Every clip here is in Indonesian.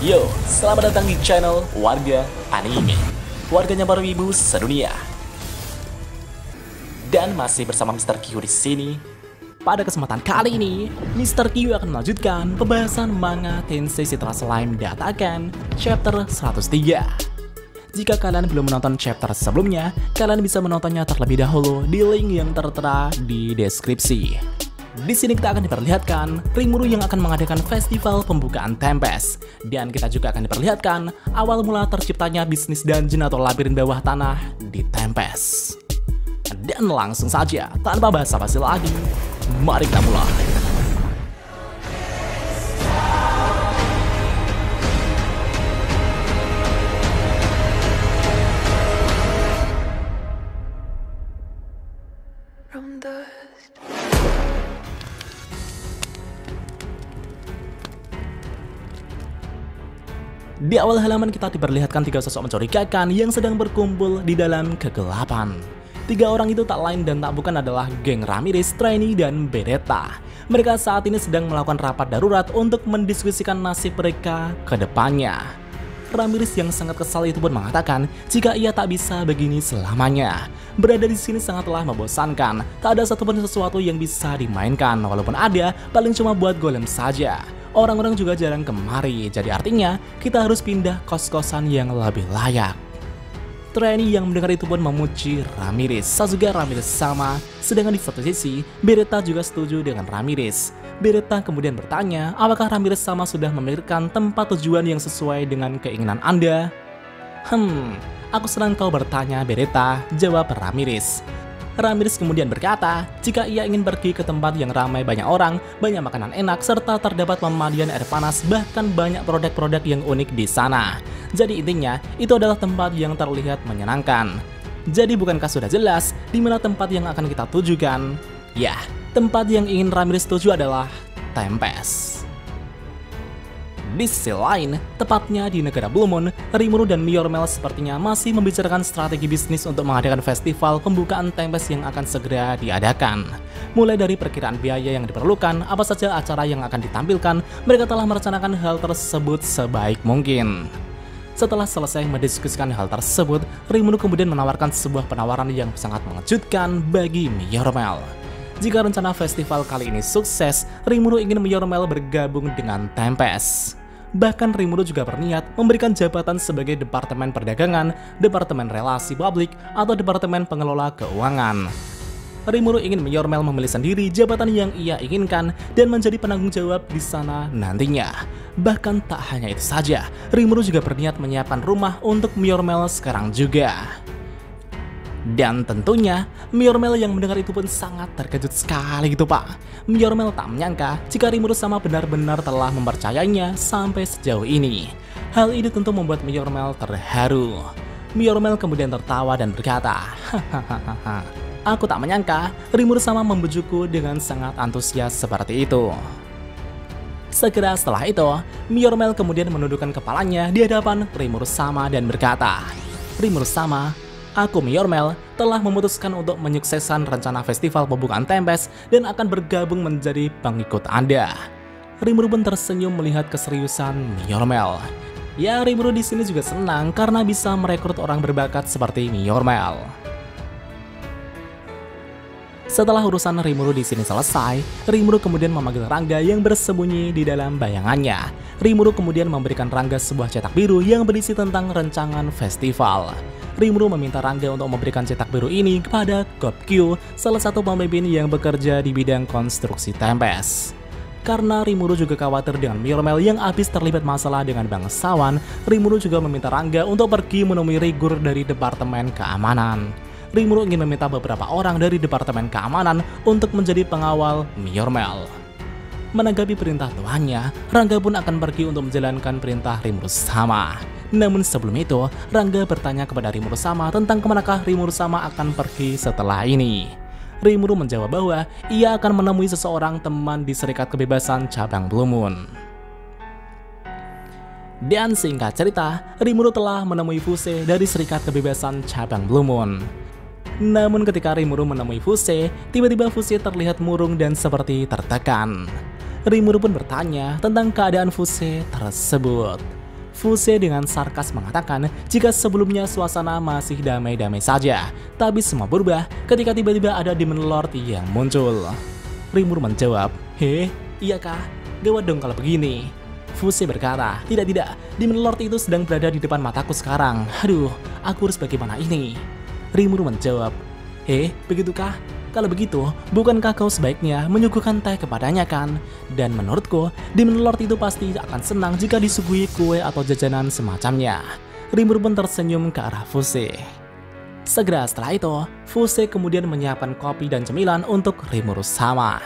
Yo, selamat datang di channel Warga Anime, warganya para wibu sedunia. Dan masih bersama Mr. Q di sini. Pada kesempatan kali ini, Mr. Q akan melanjutkan pembahasan manga Tensei Citra Slime Datakan chapter 103. Jika kalian belum menonton chapter sebelumnya, kalian bisa menontonnya terlebih dahulu di link yang tertera di deskripsi. Di sini kita akan diperlihatkan Rimuru yang akan mengadakan festival pembukaan Tempest, dan kita juga akan diperlihatkan awal mula terciptanya bisnis dungeon atau labirin bawah tanah di Tempest. Dan langsung saja, tanpa basa-basi lagi, mari kita mulai. Di awal halaman kita diperlihatkan tiga sosok mencurigakan yang sedang berkumpul di dalam kegelapan. Tiga orang itu tak lain dan tak bukan adalah geng Ramirez, Trainee, dan Beretta. Mereka saat ini sedang melakukan rapat darurat untuk mendiskusikan nasib mereka ke depannya. Ramirez yang sangat kesal itu pun mengatakan jika ia tak bisa begini selamanya. Berada di sini sangatlah membosankan, tak ada satupun sesuatu yang bisa dimainkan, walaupun ada, paling cuma buat golem saja. Orang-orang juga jarang kemari, jadi artinya kita harus pindah kos-kosan yang lebih layak. Trainee yang mendengar itu pun memuji Ramirez, Sasuga Ramirez sama, sedangkan di satu sisi, Beretta juga setuju dengan Ramirez. Beretta kemudian bertanya, apakah Ramirez sama sudah memikirkan tempat tujuan yang sesuai dengan keinginan Anda? Aku senang kau bertanya, Beretta, jawab Ramirez. Ramirez kemudian berkata, jika ia ingin pergi ke tempat yang ramai banyak orang, banyak makanan enak, serta terdapat pemandian air panas, bahkan banyak produk-produk yang unik di sana. Jadi intinya, itu adalah tempat yang terlihat menyenangkan. Jadi bukankah sudah jelas di mana tempat yang akan kita tujukan? Ya, tempat yang ingin Ramirez tuju adalah Tempest. Di sisi lain, tepatnya di negara Blue Moon, Rimuru dan Myormel sepertinya masih membicarakan strategi bisnis untuk mengadakan festival pembukaan Tempest yang akan segera diadakan. Mulai dari perkiraan biaya yang diperlukan, apa saja acara yang akan ditampilkan, mereka telah merencanakan hal tersebut sebaik mungkin. Setelah selesai mendiskusikan hal tersebut, Rimuru kemudian menawarkan sebuah penawaran yang sangat mengejutkan bagi Myormel. Jika rencana festival kali ini sukses, Rimuru ingin Myormel bergabung dengan Tempest. Bahkan Rimuru juga berniat memberikan jabatan sebagai Departemen Perdagangan, Departemen Relasi Publik, atau Departemen Pengelola Keuangan. Rimuru ingin Myormel memilih sendiri jabatan yang ia inginkan dan menjadi penanggung jawab di sana nantinya. Bahkan tak hanya itu saja, Rimuru juga berniat menyiapkan rumah untuk Myormel sekarang juga. Dan tentunya, Myormel yang mendengar itu pun sangat terkejut sekali gitu pak. Myormel tak menyangka jika Rimuru sama benar-benar telah mempercayainya sampai sejauh ini. Hal ini tentu membuat Myormel terharu. Myormel kemudian tertawa dan berkata, hahaha, aku tak menyangka Rimuru sama membujukku dengan sangat antusias seperti itu. Segera setelah itu, Myormel kemudian menundukkan kepalanya di hadapan Rimuru sama dan berkata, Rimuru sama, aku Myormel telah memutuskan untuk menyukseskan rencana festival pembukaan Tempest dan akan bergabung menjadi pengikut Anda. Rimuru pun tersenyum melihat keseriusan Myormel. Ya, Rimuru di sini juga senang karena bisa merekrut orang berbakat seperti Myormel. Setelah urusan Rimuru di sini selesai, Rimuru kemudian memanggil Rangga yang bersembunyi di dalam bayangannya. Rimuru kemudian memberikan Rangga sebuah cetak biru yang berisi tentang rancangan festival. Rimuru meminta Rangga untuk memberikan cetak biru ini kepada Gopkyu, salah satu pemimpin yang bekerja di bidang konstruksi Tempest. Karena Rimuru juga khawatir dengan Myormel yang habis terlibat masalah dengan bangsawan, Rimuru juga meminta Rangga untuk pergi menemui Rigur dari Departemen Keamanan. Rimuru ingin meminta beberapa orang dari Departemen Keamanan untuk menjadi pengawal Myormel. Menanggapi perintah tuannya, Rangga pun akan pergi untuk menjalankan perintah Rimuru sama. Namun sebelum itu, Rangga bertanya kepada Rimuru sama tentang kemanakah Rimuru sama akan pergi setelah ini. Rimuru menjawab bahwa ia akan menemui seseorang teman di Serikat Kebebasan Cabang Blue Moon. Dan singkat cerita, Rimuru telah menemui Fuse dari Serikat Kebebasan Cabang Blue Moon. Namun ketika Rimuru menemui Fuse, tiba-tiba Fuse terlihat murung dan seperti tertekan. Rimuru pun bertanya tentang keadaan Fuse tersebut. Fuse dengan sarkas mengatakan jika sebelumnya suasana masih damai-damai saja, tapi semua berubah ketika tiba-tiba ada Demon Lord yang muncul. Rimuru menjawab, "Heh, iyakah? Gawat dong kalau begini." Fuse berkata, Tidak, Demon Lord itu sedang berada di depan mataku sekarang. Aduh, aku harus bagaimana ini?" Rimuru menjawab, "Heh, begitukah? Kalau begitu, bukankah kau sebaiknya menyuguhkan teh kepadanya kan? Dan menurutku, Demon Lord itu pasti akan senang jika disuguhi kue atau jajanan semacamnya." Rimuru pun tersenyum ke arah Fuse. Segera setelah itu, Fuse kemudian menyiapkan kopi dan cemilan untuk Rimuru sama.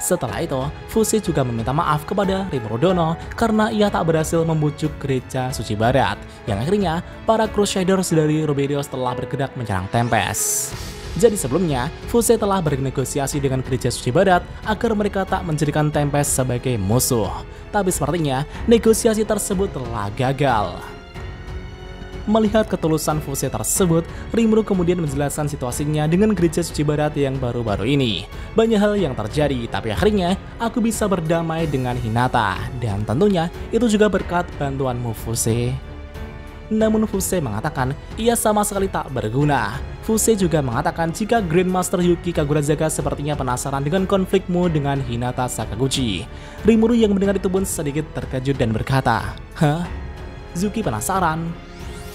Setelah itu, Fuse juga meminta maaf kepada Rimuru Dono karena ia tak berhasil membujuk gereja suci barat, yang akhirnya para Crusaders dari Ruberios telah bergerak menyerang Tempest. Jadi sebelumnya, Fuse telah bernegosiasi dengan gereja suci barat agar mereka tak menjadikan Tempest sebagai musuh. Tapi sepertinya, negosiasi tersebut telah gagal. Melihat ketulusan Fuse tersebut, Rimuru kemudian menjelaskan situasinya dengan gereja suci barat yang baru-baru ini. Banyak hal yang terjadi, tapi akhirnya aku bisa berdamai dengan Hinata. Dan tentunya itu juga berkat bantuanmu, Fuse. Namun Fuse mengatakan ia sama sekali tak berguna. Fuse juga mengatakan jika Grandmaster Yuki Kagurazaga sepertinya penasaran dengan konflikmu dengan Hinata Sakaguchi. Rimuru yang mendengar itu pun sedikit terkejut dan berkata, "Hah? Zuki penasaran?"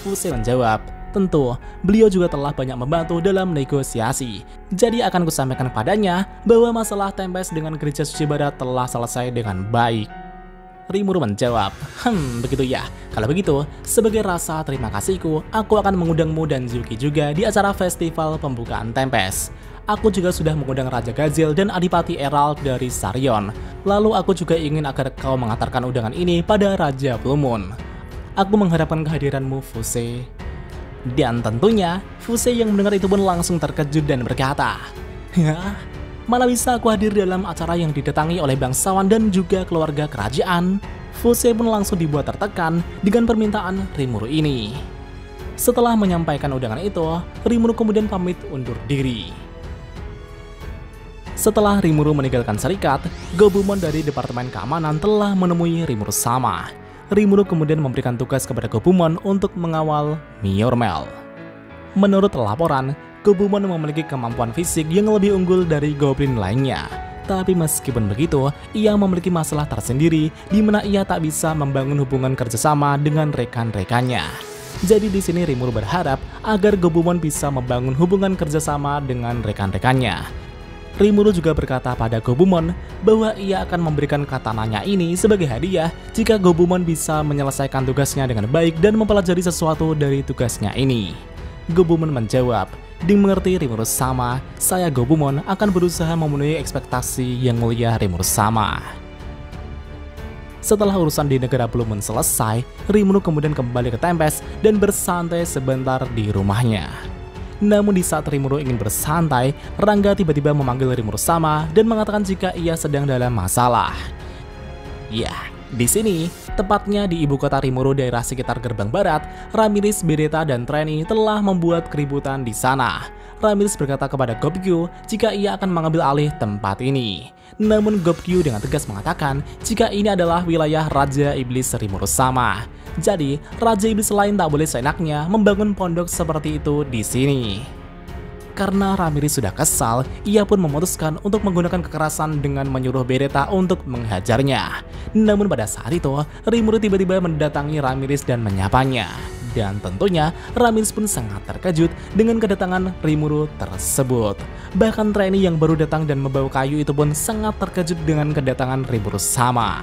Fuse menjawab, "Tentu, beliau juga telah banyak membantu dalam negosiasi. Jadi akan kusampaikan padanya bahwa masalah Tempest dengan gereja suci barat telah selesai dengan baik." Rimuru menjawab, begitu ya. Kalau begitu, sebagai rasa terima kasihku, aku akan mengundangmu dan Zuki juga di acara festival pembukaan Tempest. Aku juga sudah mengundang Raja Gazelle dan Adipati Herald dari Sarion. Lalu aku juga ingin agar kau mengantarkan undangan ini pada Raja Blue Moon. Aku mengharapkan kehadiranmu, Fuse." Dan tentunya, Fuse yang mendengar itu pun langsung terkejut dan berkata, "Hah? Malah bisa aku hadir dalam acara yang didatangi oleh bangsawan dan juga keluarga kerajaan?" Fuse pun langsung dibuat tertekan dengan permintaan Rimuru ini. Setelah menyampaikan undangan itu, Rimuru kemudian pamit undur diri. Setelah Rimuru meninggalkan serikat, Gobumon dari Departemen Keamanan telah menemui Rimuru sama. Rimuru kemudian memberikan tugas kepada Gobumon untuk mengawal Miormel. Menurut laporan, Gobumon memiliki kemampuan fisik yang lebih unggul dari goblin lainnya. Tapi meskipun begitu, ia memiliki masalah tersendiri di mana ia tak bisa membangun hubungan kerjasama dengan rekan-rekannya. Jadi di sini Rimuru berharap agar Gobumon bisa membangun hubungan kerjasama dengan rekan-rekannya. Rimuru juga berkata pada Gobumon bahwa ia akan memberikan katananya ini sebagai hadiah jika Gobumon bisa menyelesaikan tugasnya dengan baik dan mempelajari sesuatu dari tugasnya ini. Gobumon menjawab, "Dimengerti Rimuru sama, saya Gobumon akan berusaha memenuhi ekspektasi yang mulia Rimuru sama." Setelah urusan di negara Blue Moon selesai, Rimuru kemudian kembali ke Tempest dan bersantai sebentar di rumahnya. Namun di saat Rimuru ingin bersantai, Rangga tiba-tiba memanggil Rimuru sama dan mengatakan jika ia sedang dalam masalah. Ya, di sini, tepatnya di ibu kota Rimuru daerah sekitar Gerbang Barat, Ramirez, Beretta, dan Treni telah membuat keributan di sana. Ramirez berkata kepada Gobkyu jika ia akan mengambil alih tempat ini. Namun Gobkyu dengan tegas mengatakan jika ini adalah wilayah Raja Iblis Rimuru sama. Jadi, Raja Iblis lain tak boleh seenaknya membangun pondok seperti itu di sini. Karena Ramirez sudah kesal, ia pun memutuskan untuk menggunakan kekerasan dengan menyuruh Beretta untuk menghajarnya. Namun pada saat itu, Rimuru tiba-tiba mendatangi Ramirez dan menyapanya. Dan tentunya, Ramirez pun sangat terkejut dengan kedatangan Rimuru tersebut. Bahkan Treni yang baru datang dan membawa kayu itu pun sangat terkejut dengan kedatangan Rimuru sama.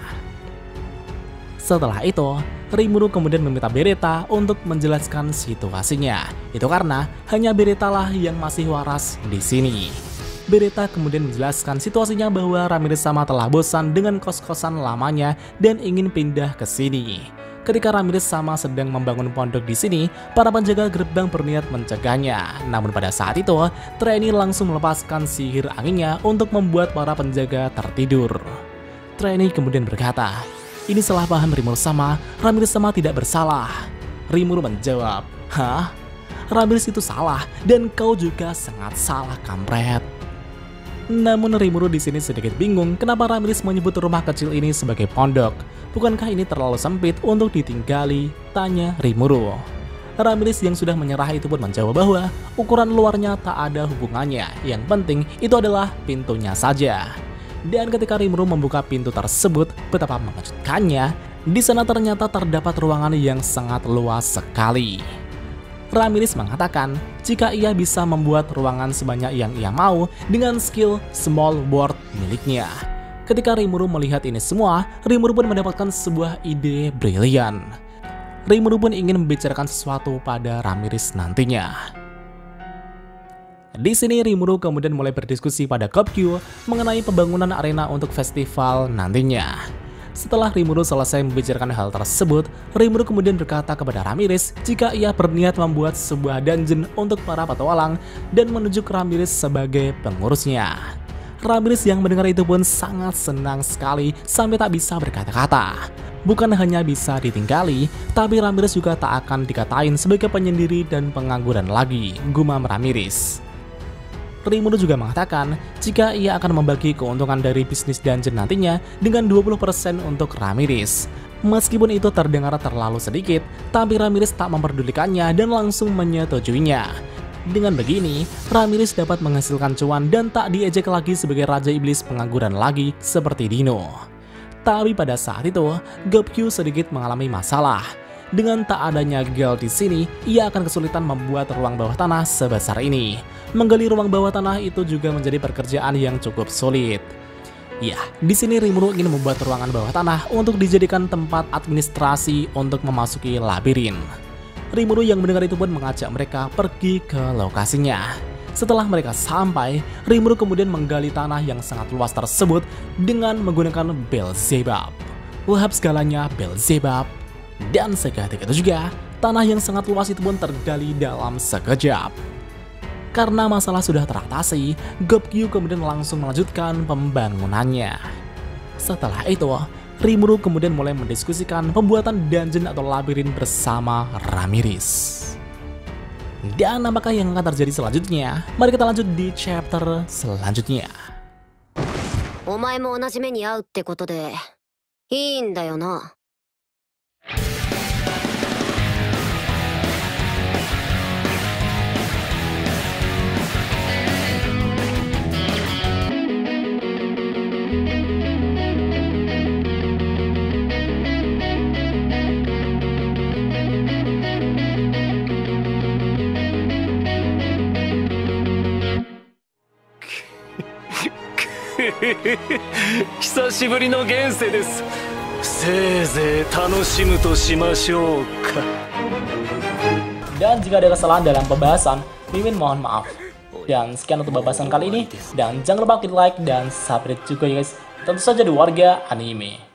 Setelah itu, Rimuru kemudian meminta Beretta untuk menjelaskan situasinya. Itu karena hanya Beretta lah yang masih waras di sini. Beretta kemudian menjelaskan situasinya bahwa Ramirez sama telah bosan dengan kos-kosan lamanya dan ingin pindah ke sini. Ketika Ramirez sama sedang membangun pondok di sini, para penjaga gerbang berniat mencegahnya. Namun pada saat itu, Treni langsung melepaskan sihir anginnya untuk membuat para penjaga tertidur. Treni kemudian berkata, "Ini salah paham Rimuru sama, Ramirez sama tidak bersalah." Rimuru menjawab, "Hah? Ramirez itu salah dan kau juga sangat salah, kampret." Namun Rimuru di sini sedikit bingung kenapa Ramirez menyebut rumah kecil ini sebagai pondok. Bukankah ini terlalu sempit untuk ditinggali? Tanya Rimuru. Ramirez yang sudah menyerah itu pun menjawab bahwa ukuran luarnya tak ada hubungannya. Yang penting itu adalah pintunya saja. Dan ketika Rimuru membuka pintu tersebut, betapa mengejutkannya, di sana ternyata terdapat ruangan yang sangat luas sekali. Ramirez mengatakan jika ia bisa membuat ruangan sebanyak yang ia mau dengan skill small world miliknya. Ketika Rimuru melihat ini semua, Rimuru pun mendapatkan sebuah ide brilian. Rimuru pun ingin membicarakan sesuatu pada Ramirez nantinya. Di sini Rimuru kemudian mulai berdiskusi pada GOP-Q mengenai pembangunan arena untuk festival nantinya. Setelah Rimuru selesai membicarakan hal tersebut, Rimuru kemudian berkata kepada Ramirez jika ia berniat membuat sebuah dungeon untuk para petualang dan menunjuk Ramirez sebagai pengurusnya. Ramirez yang mendengar itu pun sangat senang sekali sampai tak bisa berkata-kata. Bukan hanya bisa ditinggali, tapi Ramirez juga tak akan dikatain sebagai penyendiri dan pengangguran lagi, gumam Ramirez. Rimuru juga mengatakan jika ia akan membagi keuntungan dari bisnis dungeon nantinya dengan 20% untuk Ramirez. Meskipun itu terdengar terlalu sedikit, tapi Ramirez tak memperdulikannya dan langsung menyetujuinya. Dengan begini, Ramirez dapat menghasilkan cuan dan tak diejek lagi sebagai Raja Iblis pengangguran lagi seperti Dino. Tapi pada saat itu, GOP-Q sedikit mengalami masalah. Dengan tak adanya Gale di sini, ia akan kesulitan membuat ruang bawah tanah sebesar ini. Menggali ruang bawah tanah itu juga menjadi pekerjaan yang cukup sulit. Ya, di sini Rimuru ingin membuat ruangan bawah tanah untuk dijadikan tempat administrasi untuk memasuki labirin. Rimuru yang mendengar itu pun mengajak mereka pergi ke lokasinya. Setelah mereka sampai, Rimuru kemudian menggali tanah yang sangat luas tersebut dengan menggunakan Beelzebub. Lahap segalanya Beelzebub. Dan seketika itu juga, tanah yang sangat luas itu pun tergali dalam sekejap. Karena masalah sudah teratasi, GOP-Q kemudian langsung melanjutkan pembangunannya. Setelah itu, Rimuru kemudian mulai mendiskusikan pembuatan dungeon atau labirin bersama Ramirez. Dan apakah yang akan terjadi selanjutnya? Mari kita lanjut di chapter selanjutnya. Omae mo onaji me ni au tte koto de ii nda yo na. 久しぶりの現世です。せいぜい楽しむとしましょうか。 Dan jika ada kesalahan dalam pembahasan, Mimin mohon maaf. Dan sekian untuk pembahasan kali ini. Dan jangan lupa klik like dan subscribe juga ya guys. Tentu saja di Warga Anime.